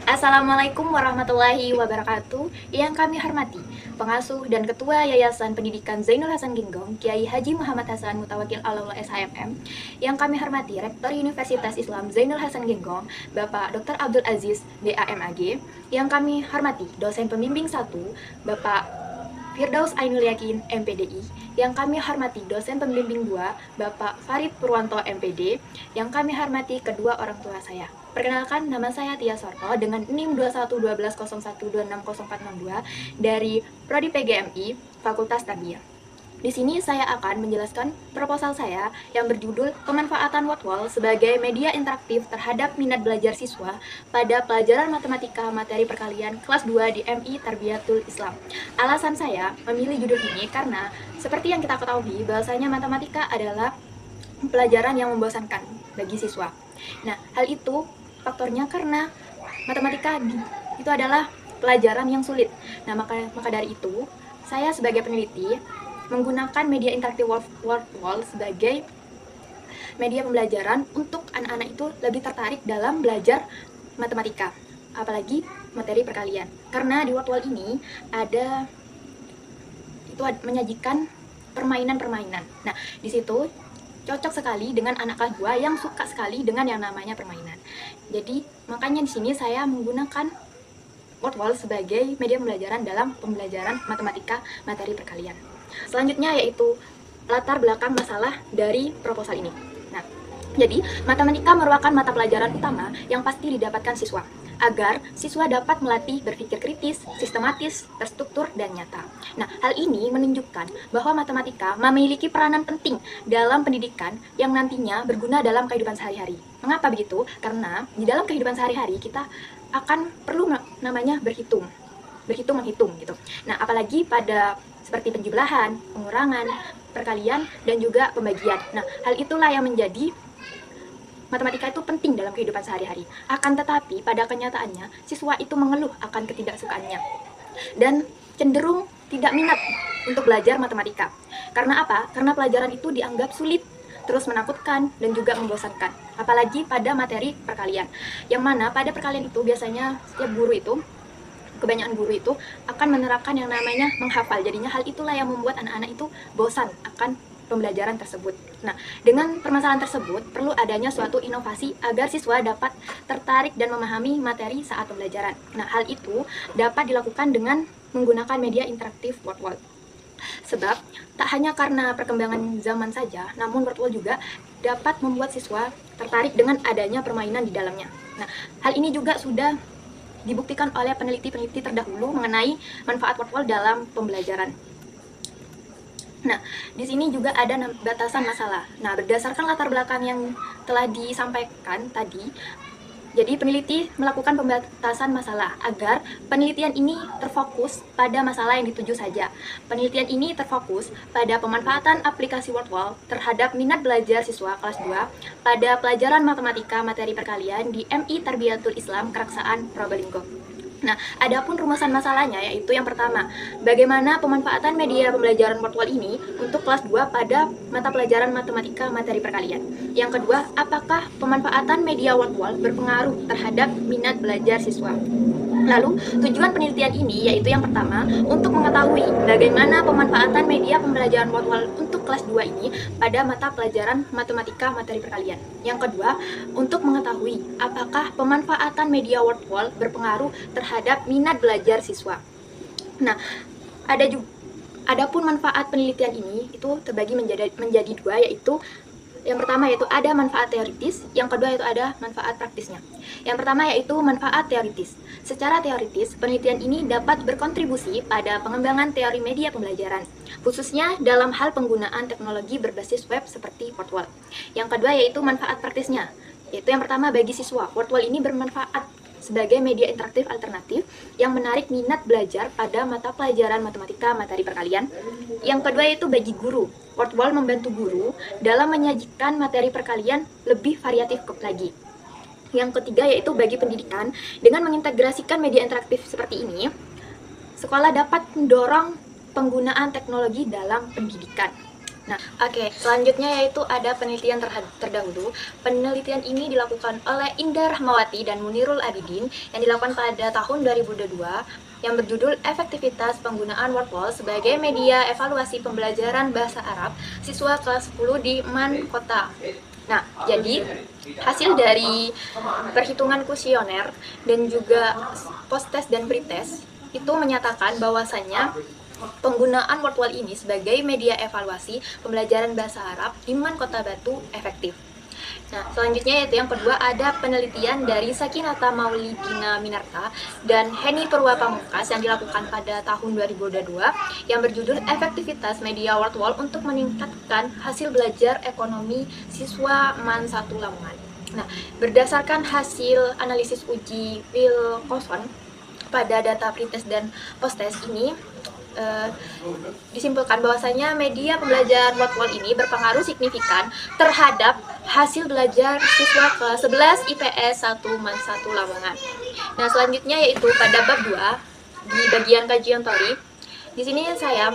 Assalamualaikum warahmatullahi wabarakatuh. Yang kami hormati, Pengasuh dan Ketua Yayasan Pendidikan Zainul Hasan Genggong, Kiai Haji Muhammad Hasan Mutawakil Allah SHMM. Yang kami hormati, Rektor Universitas Islam Zainul Hasan Genggong, Bapak Dr. Abdul Aziz, DAMAG. Yang kami hormati, Dosen Pembimbing 1, Bapak Firdaus Ainul Yakin, MPDI. Yang kami hormati dosen pembimbing 2, Bapak Farid Purwanto, MPD. Yang kami hormati kedua orang tua saya. Perkenalkan, nama saya Tia Sorto dengan NIM 211201260462 dari Prodi PGMI, Fakultas Tarbiyah. Di sini saya akan menjelaskan proposal saya yang berjudul Pemanfaatan Wordwall sebagai media interaktif terhadap minat belajar siswa pada pelajaran matematika materi perkalian kelas 2 di MI Tarbiyatul Islam. Alasan saya memilih judul ini karena seperti yang kita ketahui bahwasanya matematika adalah pelajaran yang membosankan bagi siswa. Nah, hal itu faktornya karena matematika itu adalah pelajaran yang sulit. Nah, maka dari itu saya sebagai peneliti menggunakan media interaktif Wordwall sebagai media pembelajaran untuk anak-anak itu lebih tertarik dalam belajar matematika, apalagi materi perkalian. Karena di Wordwall ini menyajikan permainan-permainan. Nah, di situ cocok sekali dengan anak kelas 2 yang suka sekali dengan yang namanya permainan. Jadi, makanya di sini saya menggunakan Wordwall sebagai media pembelajaran dalam pembelajaran matematika materi perkalian. Selanjutnya yaitu latar belakang masalah dari proposal ini. Nah, jadi matematika merupakan mata pelajaran utama yang pasti didapatkan siswa, agar siswa dapat melatih berpikir kritis, sistematis, terstruktur, dan nyata. Nah, hal ini menunjukkan bahwa matematika memiliki peranan penting dalam pendidikan yang nantinya berguna dalam kehidupan sehari-hari. Mengapa begitu? Karena di dalam kehidupan sehari-hari kita akan perlu namanya menghitung gitu. Nah, apalagi pada seperti penjumlahan, pengurangan, perkalian, dan juga pembagian. Nah, hal itulah yang menjadi matematika itu penting dalam kehidupan sehari-hari. Akan tetapi, pada kenyataannya, siswa itu mengeluh akan ketidaksukaannya dan cenderung tidak minat untuk belajar matematika. Karena apa? Karena pelajaran itu dianggap sulit, terus menakutkan, dan juga membosankan. Apalagi pada materi perkalian. Yang mana pada perkalian itu biasanya setiap kebanyakan guru itu akan menerapkan yang namanya menghafal. Jadinya hal itulah yang membuat anak-anak itu bosan akan pembelajaran tersebut. Nah, dengan permasalahan tersebut perlu adanya suatu inovasi agar siswa dapat tertarik dan memahami materi saat pembelajaran. Nah, hal itu dapat dilakukan dengan menggunakan media interaktif Wordwall. Sebab tak hanya karena perkembangan zaman saja, namun Wordwall juga dapat membuat siswa tertarik dengan adanya permainan di dalamnya. Nah, hal ini juga sudah dibuktikan oleh peneliti-peneliti terdahulu mengenai manfaat Wordwall dalam pembelajaran. Nah, di sini juga ada batasan masalah. Nah, berdasarkan latar belakang yang telah disampaikan tadi, jadi peneliti melakukan pembatasan masalah agar penelitian ini terfokus pada masalah yang dituju saja. Penelitian ini terfokus pada pemanfaatan aplikasi Wordwall terhadap minat belajar siswa kelas 2 pada pelajaran matematika materi perkalian di MI Tarbiyatul Islam Keraksaan Probolinggo. Nah, adapun rumusan masalahnya yaitu yang pertama, bagaimana pemanfaatan media pembelajaran Wordwall ini untuk kelas 2 pada mata pelajaran matematika materi perkalian. Yang kedua, apakah pemanfaatan media Wordwall berpengaruh terhadap minat belajar siswa? Lalu, tujuan penelitian ini yaitu yang pertama, untuk mengetahui bagaimana pemanfaatan media pembelajaran Wordwall untuk kelas 2 ini pada mata pelajaran matematika materi perkalian. Yang kedua, untuk mengetahui apakah pemanfaatan media Wordwall berpengaruh terhadap minat belajar siswa. Nah, adapun manfaat penelitian ini itu terbagi menjadi dua, yaitu yang pertama yaitu ada manfaat teoritis, yang kedua yaitu ada manfaat praktisnya. Yang pertama yaitu manfaat teoritis. Secara teoritis, penelitian ini dapat berkontribusi pada pengembangan teori media pembelajaran, khususnya dalam hal penggunaan teknologi berbasis web seperti Wordwall. Yang kedua yaitu manfaat praktisnya, yaitu yang pertama bagi siswa, Wordwall ini bermanfaat sebagai media interaktif alternatif yang menarik minat belajar pada mata pelajaran matematika materi perkalian. Yang kedua yaitu bagi guru, Wordwall membantu guru dalam menyajikan materi perkalian lebih variatif lagi. Yang ketiga yaitu bagi pendidikan, dengan mengintegrasikan media interaktif seperti ini, sekolah dapat mendorong penggunaan teknologi dalam pendidikan. Nah, oke, selanjutnya yaitu ada penelitian terdahulu. Penelitian ini dilakukan oleh Indah Rahmawati dan Munirul Abidin yang dilakukan pada tahun 2022 yang berjudul Efektivitas Penggunaan WordWall sebagai Media Evaluasi Pembelajaran Bahasa Arab Siswa Kelas 10 di MAN Kota. Nah, jadi hasil dari perhitungan kuesioner dan juga post-test dan pre-test itu menyatakan bahwasannya penggunaan WordWall ini sebagai media evaluasi pembelajaran bahasa Arab di MAN Kota Batu efektif. Nah, selanjutnya yaitu yang kedua ada penelitian dari Sakinata Maulidina Minarta dan Heni Purwapamukas yang dilakukan pada tahun 2022 yang berjudul Efektivitas Media WordWall untuk meningkatkan hasil belajar ekonomi siswa MAN 1 Lamongan. Nah, berdasarkan hasil analisis uji Wilcoxon pada data pretest dan post-test ini, disimpulkan bahwasanya media pembelajaran WordWall ini berpengaruh signifikan terhadap hasil belajar siswa kelas 11 IPS 1 MAN 1 Lamongan. Nah, selanjutnya yaitu pada bab 2 di bagian kajian teori. Di sini saya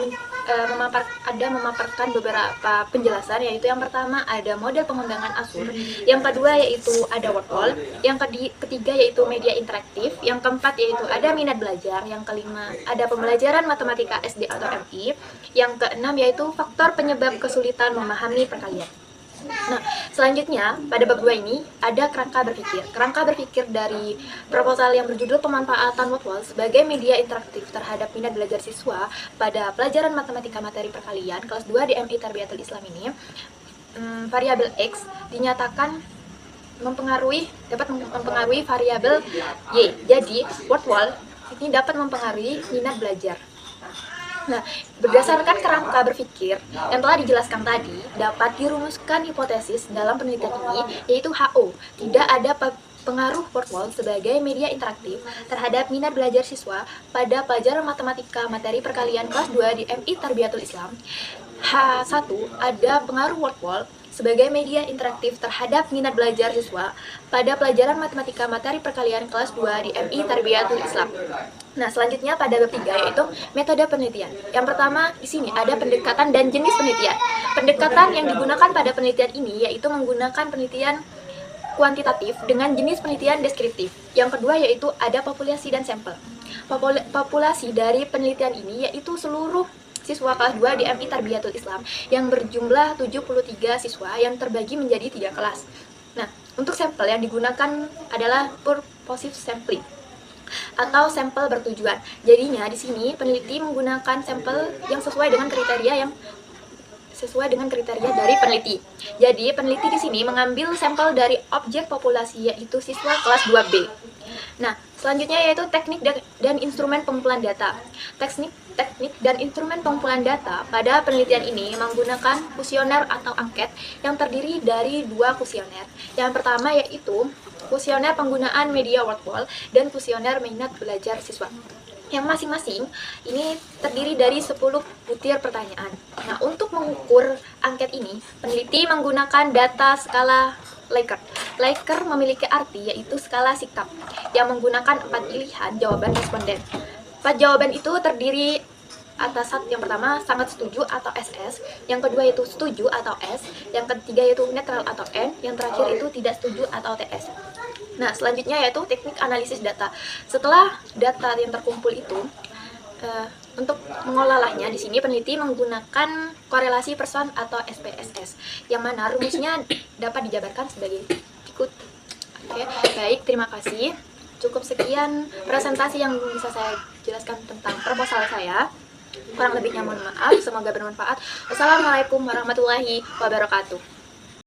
memaparkan beberapa penjelasan, yaitu yang pertama ada model pengembangan Asur, yang kedua yaitu ada WordWall, yang ketiga yaitu media interaktif, yang keempat yaitu ada minat belajar, yang kelima ada pembelajaran matematika SD atau MI, yang keenam yaitu faktor penyebab kesulitan memahami perkalian. Nah, selanjutnya pada bab 2 ini ada kerangka berpikir. Kerangka berpikir dari proposal yang berjudul pemanfaatan WordWall sebagai media interaktif terhadap minat belajar siswa pada pelajaran matematika materi perkalian kelas 2 di MI Tarbiyatul Islam ini, variabel X dinyatakan dapat mempengaruhi variabel Y. Jadi, WordWall ini dapat mempengaruhi minat belajar. Nah, berdasarkan kerangka berpikir yang telah dijelaskan tadi, dapat dirumuskan hipotesis dalam penelitian ini, yaitu HO. Tidak ada pengaruh WordWall sebagai media interaktif terhadap minat belajar siswa pada pelajaran matematika materi perkalian kelas 2 di MI Tarbiyatul Islam. H1, ada pengaruh WordWall sebagai media interaktif terhadap minat belajar siswa pada pelajaran matematika materi perkalian kelas 2 di MI Tarbiyatul Islam. Nah, selanjutnya pada bab 3 yaitu metode penelitian. Yang pertama di sini ada pendekatan dan jenis penelitian. Pendekatan yang digunakan pada penelitian ini yaitu menggunakan penelitian kuantitatif dengan jenis penelitian deskriptif. Yang kedua yaitu ada populasi dan sampel. Populasi dari penelitian ini yaitu seluruh siswa kelas 2 di MI Tarbiyatul Islam yang berjumlah 73 siswa yang terbagi menjadi 3 kelas. Nah, untuk sampel yang digunakan adalah purposive sampling atau sampel bertujuan. Jadinya di sini peneliti menggunakan sampel yang sesuai dengan kriteria dari peneliti. Jadi peneliti di sini mengambil sampel dari objek populasi yaitu siswa kelas 2B. Nah, selanjutnya yaitu teknik dan instrumen pengumpulan data. Teknik dan instrumen pengumpulan data pada penelitian ini menggunakan kuesioner atau angket yang terdiri dari 2 kuesioner. Yang pertama yaitu kuesioner penggunaan media WordWall dan kuesioner minat belajar siswa. Yang masing-masing ini terdiri dari 10 butir pertanyaan. Nah, untuk mengukur angket ini, peneliti menggunakan data skala Likert. Likert memiliki arti yaitu skala sikap yang menggunakan 4 pilihan jawaban responden. 4 jawaban itu terdiri atas yang pertama sangat setuju atau SS, yang kedua yaitu setuju atau S, yang ketiga yaitu netral atau N, yang terakhir itu tidak setuju atau TS. Nah, selanjutnya yaitu teknik analisis data. Setelah data yang terkumpul itu, untuk mengolahnya di sini peneliti menggunakan korelasi person atau SPSS, yang mana rumusnya dapat dijabarkan sebagai berikut. Oke, baik, terima kasih. Cukup sekian presentasi yang bisa saya jelaskan tentang proposal saya. Kurang lebihnya mohon maaf, semoga bermanfaat. Wassalamualaikum warahmatullahi wabarakatuh.